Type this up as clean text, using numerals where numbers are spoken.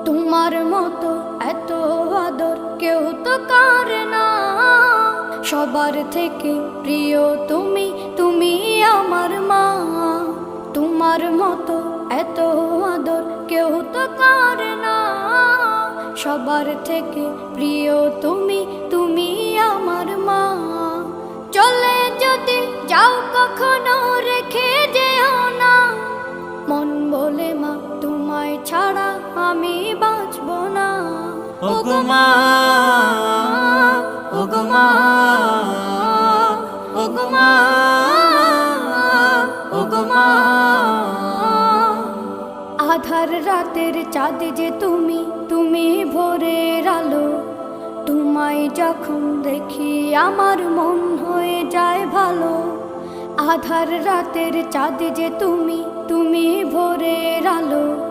তোমার মতো এত আদর কেউ তো করে না। সবার থেকে প্রিয় তুমি, তুমি আমার মা। তোমার মতো এত আদর কেউ তো করে না। সবার থেকে প্রিয় তুমি, তুমি আমার মা। চলে যদি যাও কখনো রেখে যেও না। মন বলে মা তোমায় ছাড়া আমি বাঁচব না। ওগো মা, ওগো মা, ওগো মা, ওগো মা। আধার রাতের চাঁদ যে তুমি, তুমি ভোরের আলো। তোমায় যখন দেখি আমার মন হয়ে যায় ভালো। আধার রাতের চাঁদ যে তুমি, তুমি ভোরের আলো।